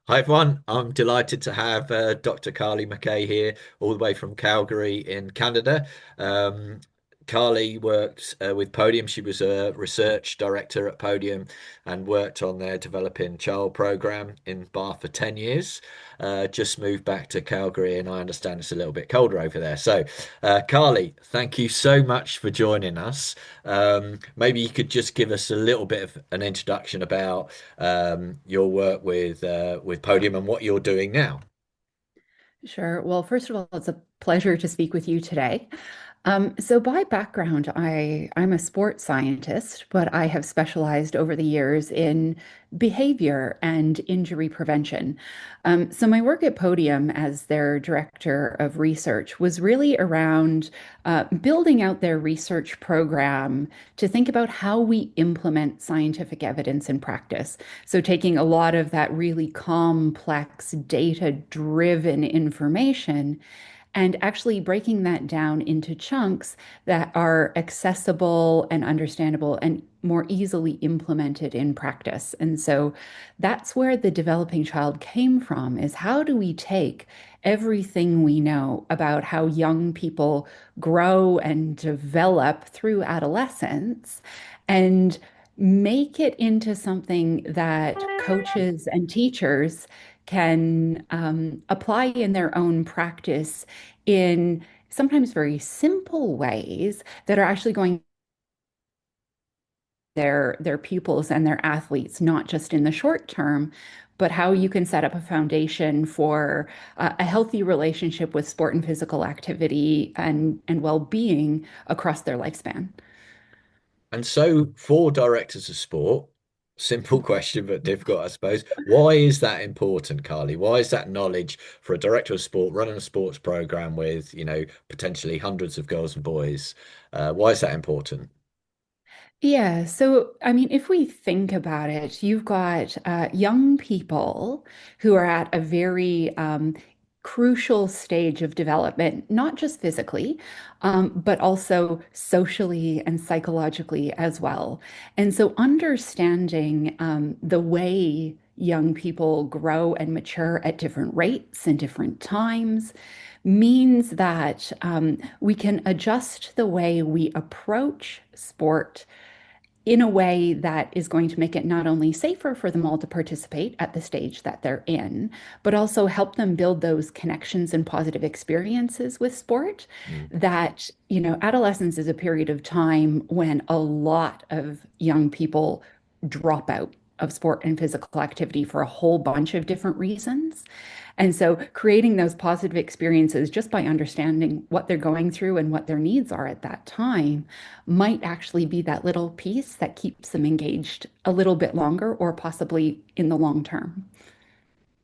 Hi everyone, I'm delighted to have Dr. Carly McKay here, all the way from Calgary in Canada. Um, Carly worked with Podium. She was a research director at Podium and worked on their developing child program in Bath for 10 years. Just moved back to Calgary, and I understand it's a little bit colder over there. So, Carly, thank you so much for joining us. Maybe you could just give us a little bit of an introduction about your work with Podium and what you're doing now. Sure. Well, first of all, it's a pleasure to speak with you today. So by background, I'm a sports scientist, but I have specialized over the years in behavior and injury prevention. So my work at Podium as their director of research was really around building out their research program to think about how we implement scientific evidence in practice. So taking a lot of that really complex data-driven information and actually breaking that down into chunks that are accessible and understandable and more easily implemented in practice. And so that's where the developing child came from, is how do we take everything we know about how young people grow and develop through adolescence and make it into something that coaches and teachers can apply in their own practice in sometimes very simple ways that are actually going their pupils and their athletes, not just in the short term, but how you can set up a foundation for a healthy relationship with sport and physical activity and well-being across their lifespan. And so, for directors of sport, simple question but difficult, I suppose. Why is that important, Carly? Why is that knowledge for a director of sport running a sports program with, potentially hundreds of girls and boys? Why is that important? Yeah, so I mean, if we think about it, you've got young people who are at a very crucial stage of development, not just physically, but also socially and psychologically as well. And so understanding the way young people grow and mature at different rates and different times means that we can adjust the way we approach sport in a way that is going to make it not only safer for them all to participate at the stage that they're in, but also help them build those connections and positive experiences with sport. Mm. That, adolescence is a period of time when a lot of young people drop out of sport and physical activity for a whole bunch of different reasons. And so creating those positive experiences just by understanding what they're going through and what their needs are at that time might actually be that little piece that keeps them engaged a little bit longer or possibly in the long term.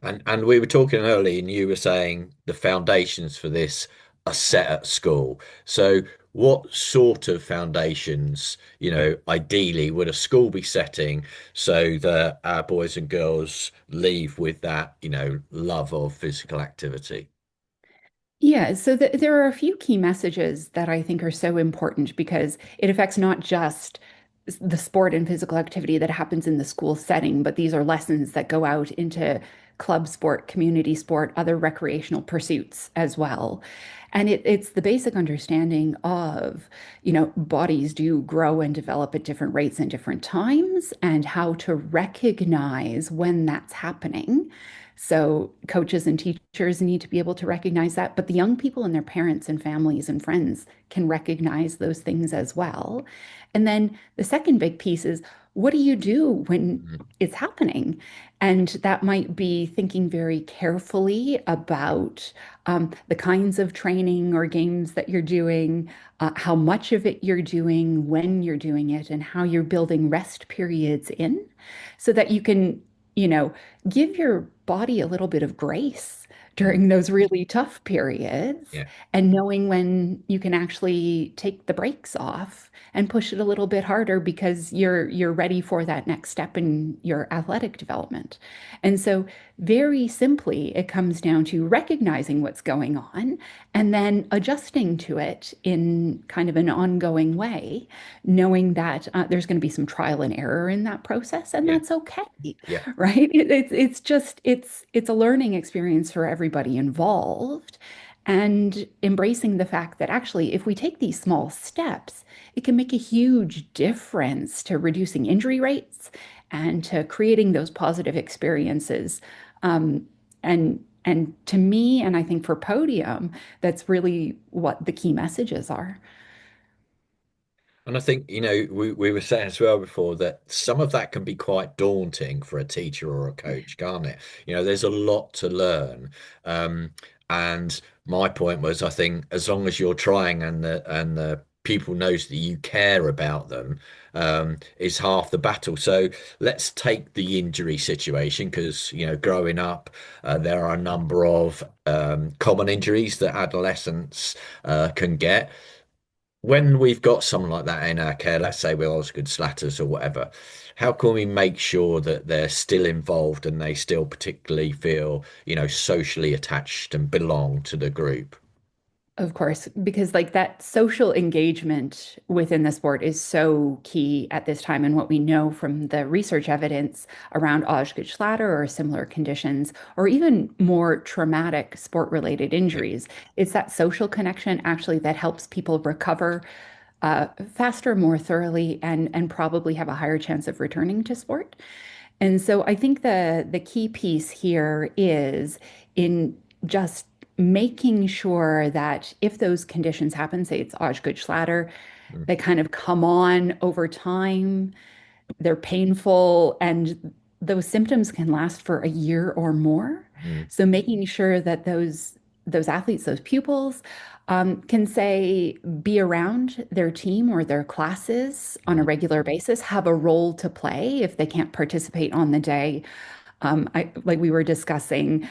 And we were talking earlier, and you were saying the foundations for this are set at school. So, what sort of foundations, ideally would a school be setting so that our boys and girls leave with that, love of physical activity? Yeah, so there are a few key messages that I think are so important because it affects not just the sport and physical activity that happens in the school setting, but these are lessons that go out into club sport, community sport, other recreational pursuits as well. And it's the basic understanding of, bodies do grow and develop at different rates and different times, and how to recognize when that's happening. So coaches and teachers need to be able to recognize that, but the young people and their parents and families and friends can recognize those things as well. And then the second big piece is, what do you do when it's happening? And that might be thinking very carefully about the kinds of training or games that you're doing, how much of it you're doing, when you're doing it, and how you're building rest periods in so that you can, you know, give your body a little bit of grace Mm. during those really tough periods Yeah. and knowing when you can actually take the brakes off and push it a little bit harder because you're ready for that next step in your athletic development. And so very simply, it comes down to recognizing what's going on and then adjusting to it in kind of an ongoing way, knowing that there's going to be some trial and error in that process, and Yeah. that's okay, Yeah. right? It's just it's a learning experience for everybody involved, and embracing the fact that actually, if we take these small steps, it can make a huge difference to reducing injury rates and to creating those positive experiences. Um, and to me, and I think for Podium, that's really what the key messages are. And I think, we were saying as well before that some of that can be quite daunting for a teacher or a coach, can't it? There's a lot to learn. Um, and my point was, I think as long as you're trying and the pupil knows that you care about them, is half the battle. So let's take the injury situation because, growing up, there are a number of common injuries that adolescents can get when we've got someone like that in our care, let's say with Osgood Slatters or whatever, how can we make sure that they're still involved and they still particularly feel, socially attached and belong to the group? Of course, because like that social engagement within the sport is so key at this time. And what we know from the research evidence around Osgood-Schlatter or similar conditions, or even more traumatic sport-related Yeah, injuries, it's that social connection actually that helps people recover faster, more thoroughly, and probably have a higher chance of returning to sport. And so I think the key piece here is in just making sure that if those conditions happen, say it's Osgood-Schlatter, mm, they kind of come on over time, they're painful, and those symptoms can last for a year or more. mm, So making sure that those athletes, those pupils, can say be around their team or their classes on a mm, regular basis, have a role to play if they can't participate on the day. Like we were discussing,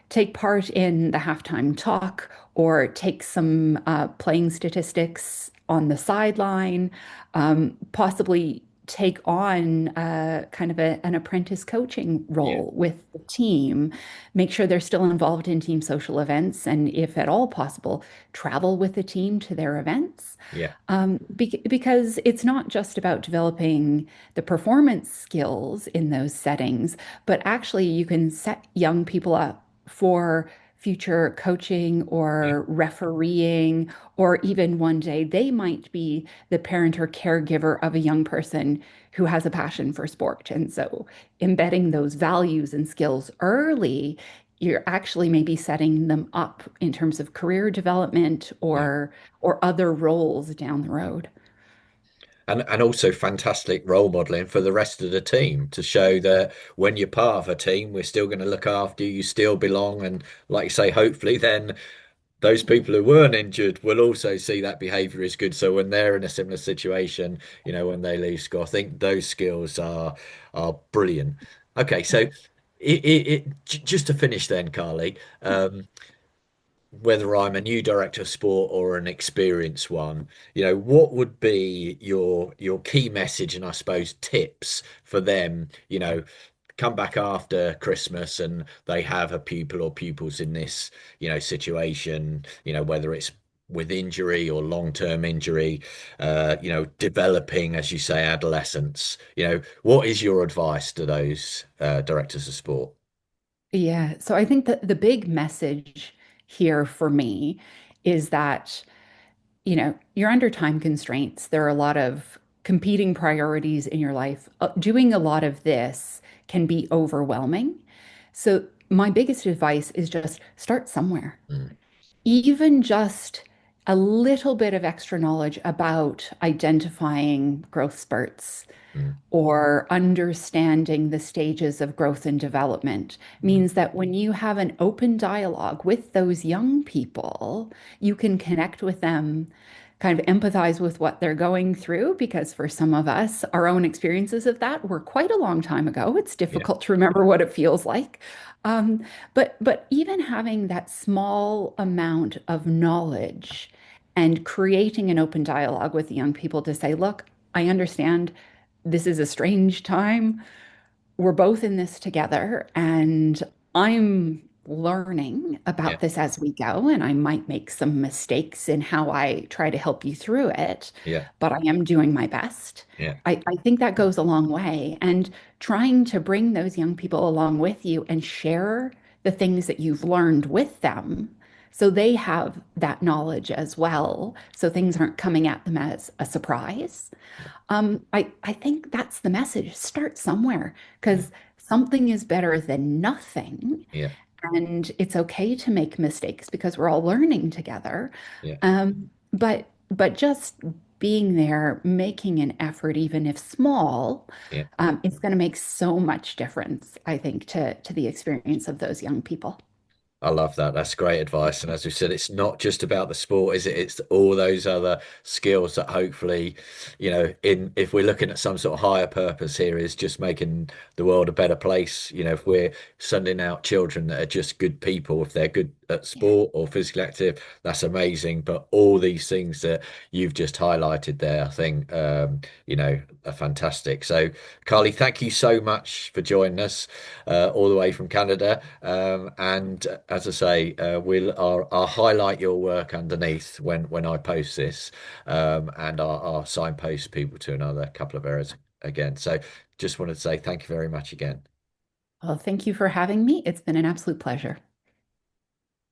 take part in the halftime talk or take some playing statistics on the sideline, possibly take on kind of an apprentice coaching yeah, role with the team, make sure they're still involved in team social events, and if at all possible, travel with the team to their events. yeah, Because it's not just about developing the performance skills in those settings, but actually you can set young people up for future coaching yeah, or refereeing, or even one day they might be the parent or caregiver of a young person who has a passion for sport. And so embedding those values and skills early, you're actually maybe setting them up in terms of career development yeah. or other roles down the road. And also fantastic role modeling for the rest of the team to show that when you're part of a team, we're still going to look after you, you still belong. And like you say, hopefully then those people who weren't injured will also see that behavior is good. So when they're in a similar situation, when they leave school, I think those skills are brilliant. Okay, so just to finish then, Carly, whether I'm a new director of sport or an experienced one, what would be your key message and I suppose tips for them, come back after Christmas and they have a pupil or pupils in this, situation, whether it's with injury or long-term injury, developing, as you say, adolescence, what is your advice to those directors of sport? Yeah. So I think that the big message here for me is that, you're under time constraints. There are a lot of competing priorities in your life. Doing a lot of this can be overwhelming. So my biggest advice is just start somewhere. Mm, Even just a little bit of extra knowledge about identifying growth spurts mm, or understanding the stages of growth and development mm, means that when you have an open dialogue with those young people, you can connect with them kind of empathize with what they're going through because for some of us, our own experiences of that were quite a long time ago. It's Yeah. difficult to remember what it feels like. But even having that small amount of knowledge and creating an open dialogue with the young people to say, look, I understand this is a strange time. We're both in this together, and I'm learning Yeah. about this as we go, and I might make some mistakes in how I try to help you through it, Yeah. but I am doing my best. Yeah. I think that goes a long way. And trying to bring those young people along with you and share the things that you've learned with them so they have that knowledge as well, so things aren't coming at them as a surprise. I think that's the message. Start somewhere Yeah. because something is better than nothing. Yeah. And it's okay to make mistakes because we're all learning together. Yeah. But just being there, making an effort, even if small, Yeah. is going to make so much difference, I think, to the experience of those young people. I love that. That's great advice. And as we said, it's not just about the sport, is it? It's all those other skills that hopefully, in if we're looking at some sort of higher purpose here, is just making the world a better place. If we're sending out children that are just good people, if they're good at Yeah. sport or physically active, that's amazing. But all these things that you've just highlighted there, I think, are fantastic. So, Carly, thank you so much for joining us all the way from Canada. And as I say, I'll highlight your work underneath when I post this, and I'll signpost people to another couple of areas again. So just wanted to say thank you very much again. Well, thank you for having me. It's been an absolute pleasure.